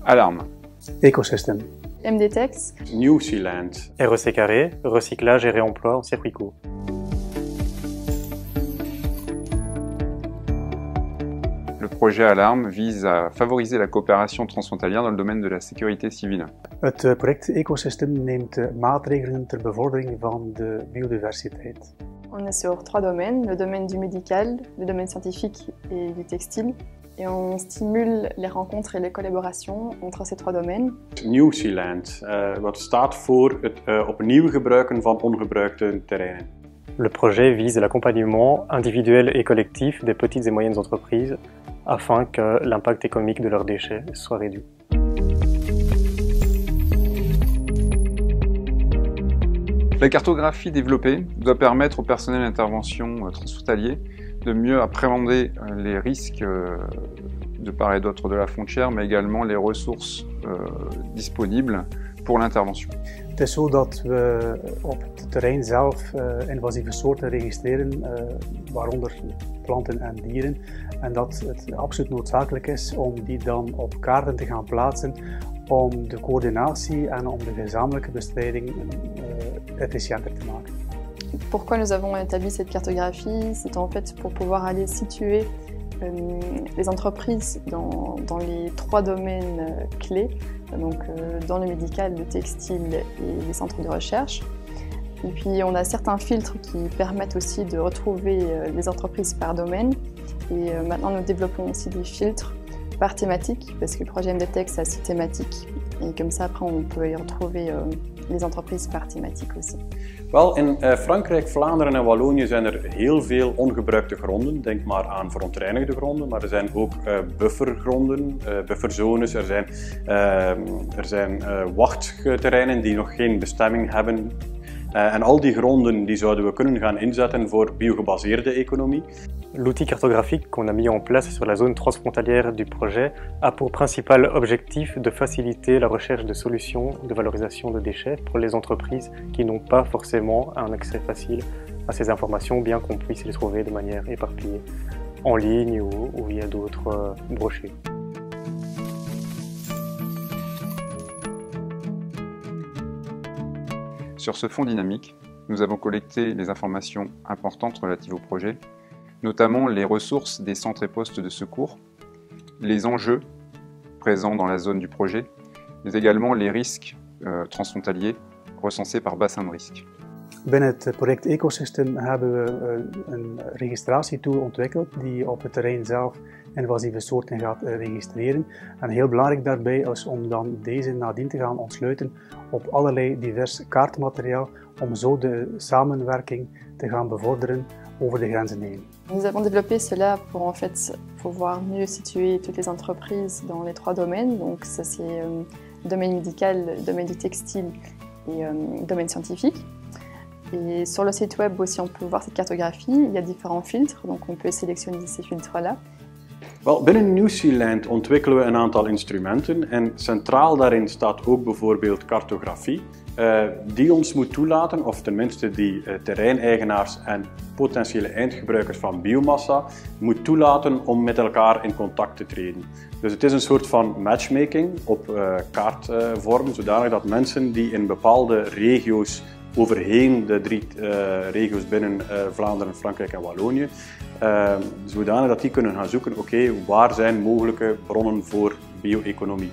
Alarme. Ecosystem. MDTex. New Sealand. REC carré, recyclage et réemploi en circuit court. Le projet Alarme vise à favoriser la coopération transfrontalière dans le domaine de la sécurité civile. Het project Ecosystem neemt maatregelen ter bevordering van de biodiversiteit. On est sur 3 domaines, le domaine du médical, le domaine scientifique et du textile. Et on stimule les rencontres et les collaborations entre ces 3 domaines. New Sealand, wat staat voor het opnieuw gebruiken van ongebruikte terreinen. Le projet vise l'accompagnement individuel et collectif des petites et moyennes entreprises afin que l'impact économique de leurs déchets soit réduit. La cartographie développée doit permettre au personnel d'intervention transfrontalier de mieux appréhender les risques de part et d'autre de la frontière, mais également les ressources disponibles pour l'intervention. Het is zo dat we op het terrein zelf invasieve soorten registreren, waaronder planten en dieren. En dat het absoluut noodzakelijk is om die dan op kaarten te gaan plaatsen om de coördinatie en om de gezamenlijke bestrijding efficiënter te maken. Pourquoi nous avons établi cette cartographie? C'est en fait pour pouvoir aller situer les entreprises dans les 3 domaines clés, donc dans le médical, le textile et les centres de recherche. Et puis on a certains filtres qui permettent aussi de retrouver les entreprises par domaine. Et maintenant nous développons aussi des filtres par thématique, parce que le projet MDTex a 6 thématiques. Et comme ça après on peut y retrouver les entreprises par thématique aussi. Wel, in Frankrijk, Vlaanderen en Wallonië zijn er heel veel ongebruikte gronden. Denk maar aan verontreinigde gronden, maar er zijn ook buffergronden, bufferzones. Er zijn wachtterreinen die nog geen bestemming hebben. En al die gronden die zouden we kunnen gaan inzetten voor biogebaseerde economie. L'outil cartographique qu'on a mis en place sur la zone transfrontalière du projet a pour principal objectif de faciliter la recherche de solutions de valorisation de déchets pour les entreprises qui n'ont pas forcément un accès facile à ces informations, bien qu'on puisse les trouver de manière éparpillée en ligne ou via d'autres brochures. Sur ce fond dynamique, nous avons collecté les informations importantes relatives au projet, notamment les ressources des centres et postes de secours, les enjeux présents dans la zone du projet, mais également les risques transfrontaliers recensés par bassin de risque. Binnen het project Ecosystem hebben we een registratietool ontwikkeld die op het terrein zelf invasieve soorten gaat registreren. En heel belangrijk daarbij is om dan deze nadien te gaan ontsluiten op allerlei divers kaartmateriaal om zo de samenwerking te gaan bevorderen over de grenzen heen. Nous avons développé cela pour en fait pouvoir mieux situer toutes les entreprises dans les 3 domaines. Donc ça c'est le domaine médical, le domaine du textile et le domaine scientifique. Et sur le site web aussi on peut voir cette cartographie. Il y a différents filtres, donc on peut sélectionner ces filtres-là. Wel, binnen New Sealand ontwikkelen we een aantal instrumenten en centraal daarin staat ook bijvoorbeeld cartografie, die ons moet toelaten, of tenminste die terreineigenaars en potentiële eindgebruikers van biomassa moet toelaten om met elkaar in contact te treden. Dus het is een soort van matchmaking op kaartvorm, zodanig dat mensen die in bepaalde regio's overheen de 3 regio's binnen Vlaanderen, Frankrijk en Wallonië, zodanig dat die kunnen gaan zoeken, oké, waar zijn mogelijke bronnen voor bio-economie.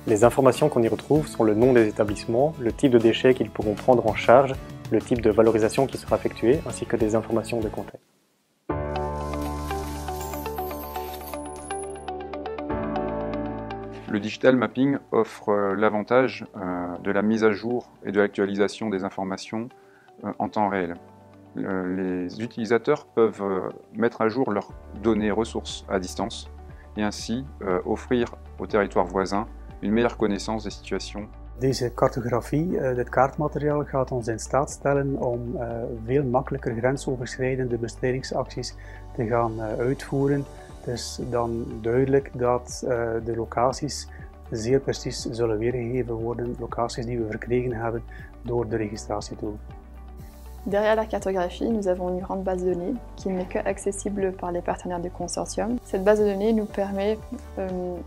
Les informations qu'on y retrouve sont le nom des établissements, le type de déchets qu'ils pourront prendre en charge, le type de valorisation qui sera effectuée, ainsi que des informations de contexte. Le digital mapping offre l'avantage de la mise à jour et de l'actualisation des informations en temps réel. Les utilisateurs peuvent mettre à jour leurs données ressources à distance et ainsi offrir aux territoires voisins une meilleure connaissance des situations. Deze cartografie, dit kaartmateriaal gaat ons in staat stellen om veel makkelijker grensoverschrijdende bestrijdingsacties te gaan uitvoeren. Het is dan duidelijk dat de locaties zeer precies zullen weergegeven worden, locaties die we verkregen hebben door de registratietool. Derrière la cartographie, nous avons une grande base de données qui n'est qu'accessible par les partenaires du consortium. Cette base de données nous permet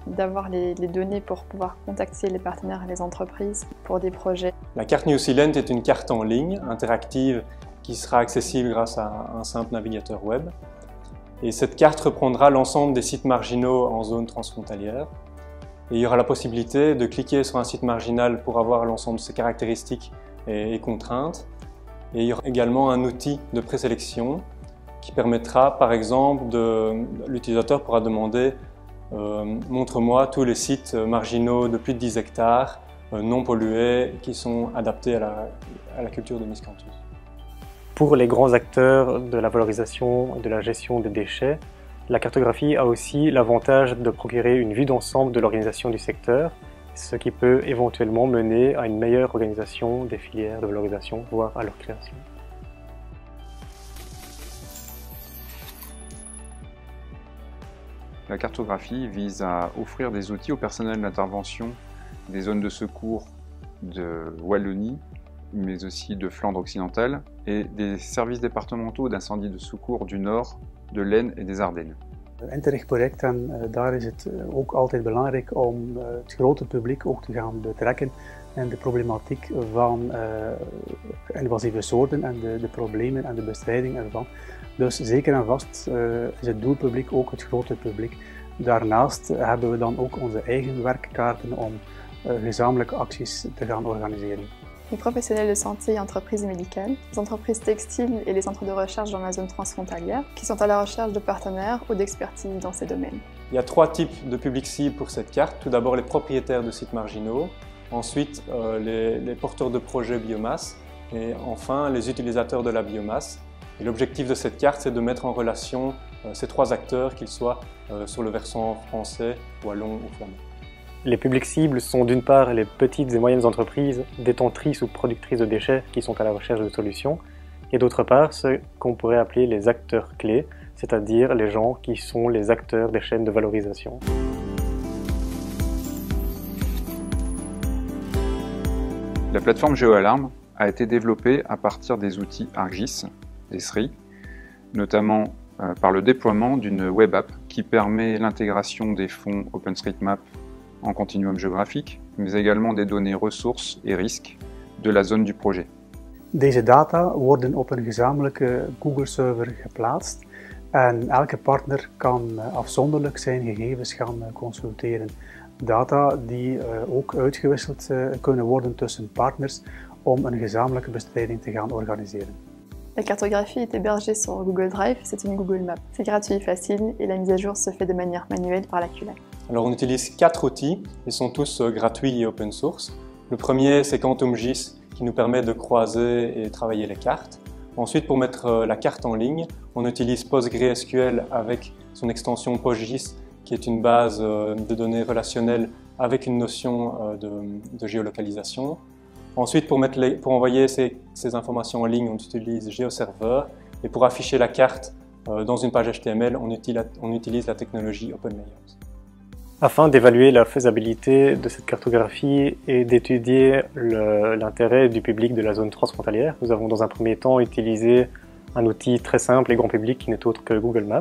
d'avoir les données pour pouvoir contacter les partenaires et les entreprises pour des projets. La carte New Zealand est une carte en ligne interactive qui sera accessible grâce à un simple navigateur web. Et cette carte reprendra l'ensemble des sites marginaux en zone transfrontalière. Et il y aura la possibilité de cliquer sur un site marginal pour avoir l'ensemble de ses caractéristiques et contraintes. Et il y aura également un outil de présélection qui permettra, par exemple, l'utilisateur pourra demander montre-moi tous les sites marginaux de plus de 10 hectares, non pollués, qui sont adaptés à la culture de miscanthus. Pour les grands acteurs de la valorisation et de la gestion des déchets, la cartographie a aussi l'avantage de procurer une vue d'ensemble de l'organisation du secteur, ce qui peut éventuellement mener à une meilleure organisation des filières de valorisation, voire à leur création. La cartographie vise à offrir des outils au personnel d'intervention des zones de secours de Wallonie, mais aussi de Flandre occidentale, et des services départementaux d'incendie de secours du Nord, de l'Aisne et des Ardennes. Interreg-project, en daar is het ook altijd belangrijk om het grote publiek ook te gaan betrekken en de problematiek van invasieve soorten en de problemen en de bestrijding ervan. Dus zeker en vast is het doelpubliek ook het grote publiek. Daarnaast hebben we dan ook onze eigen werkkaarten om gezamenlijke acties te gaan organiseren. Les professionnels de santé et entreprises médicales, les entreprises textiles et les centres de recherche dans la zone transfrontalière qui sont à la recherche de partenaires ou d'expertise dans ces domaines. Il y a 3 types de publics cibles pour cette carte. Tout d'abord les propriétaires de sites marginaux, ensuite les porteurs de projets biomasse et enfin les utilisateurs de la biomasse. Et l'objectif de cette carte, c'est de mettre en relation ces 3 acteurs, qu'ils soient sur le versant français, wallon ou flamand. Les publics cibles sont d'une part les petites et moyennes entreprises détentrices ou productrices de déchets qui sont à la recherche de solutions, et d'autre part ce qu'on pourrait appeler les acteurs clés, c'est-à-dire les gens qui sont les acteurs des chaînes de valorisation. La plateforme GeoAlarm a été développée à partir des outils ArcGIS, des SRI, notamment par le déploiement d'une web app qui permet l'intégration des fonds OpenStreetMap en continuum géographique, mais également des données ressources et risques de la zone du projet. Deze data worden op een gezamenlijke Google-server geplaatst en elke partner kan afzonderlijk zijn gegevens gaan consulteren. Data die ook uitgewisseld kunnen worden tussen partners om een gezamenlijke bestrijding te gaan organiseren. La cartographie est hébergée sur Google Drive, c'est une Google Map. C'est gratuit et facile et la mise à jour se fait de manière manuelle par la QLAC. Alors on utilise 4 outils, ils sont tous gratuits et open source. Le premier c'est QuantumGIS qui nous permet de croiser et travailler les cartes. Ensuite pour mettre la carte en ligne, on utilise PostgreSQL avec son extension PostGIS qui est une base de données relationnelles avec une notion de géolocalisation. Ensuite, pour envoyer ces informations en ligne, on utilise GeoServer. Et pour afficher la carte dans une page HTML, on utilise la technologie OpenLayers. Afin d'évaluer la faisabilité de cette cartographie et d'étudier l'intérêt du public de la zone transfrontalière, nous avons dans un premier temps utilisé un outil très simple et grand public qui n'est autre que Google Maps.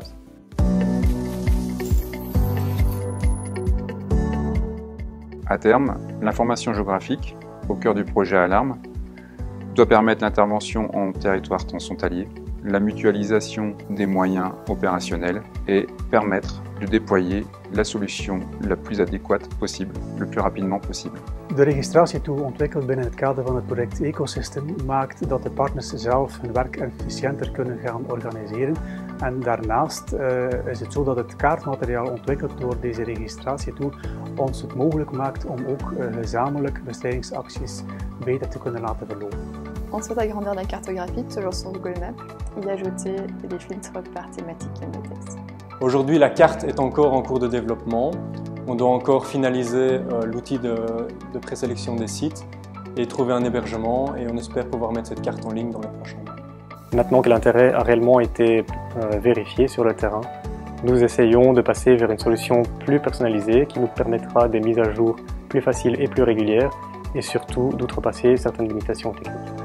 À terme, l'information géographique, au cœur du projet Alarm, doit permettre l'intervention en territoire transfrontalier, la mutualisation des moyens opérationnels et permettre de déployer la solution la plus adéquate possible, le plus rapidement possible. De registratietool ontwikkeld binnen het kader van het project Ecosystem maakt dat de partners zelf hun werk efficiënter kunnen gaan organiseren. En daarnaast is het zo dat het kaartmateriaal ontwikkeld door deze registratietool ons het mogelijk maakt om ook gezamenlijk bestrijdingsacties beter te kunnen laten verlopen. On souhaite agrandir la cartographie, toujours sur Google Maps, y ajouter des filtres par thématique et de texte. Aujourd'hui, la carte est encore en cours de développement. On doit encore finaliser l'outil de présélection des sites et trouver un hébergement, et on espère pouvoir mettre cette carte en ligne dans les prochains mois. Maintenant que l'intérêt a réellement été vérifié sur le terrain, nous essayons de passer vers une solution plus personnalisée qui nous permettra des mises à jour plus faciles et plus régulières, et surtout d'outrepasser certaines limitations techniques.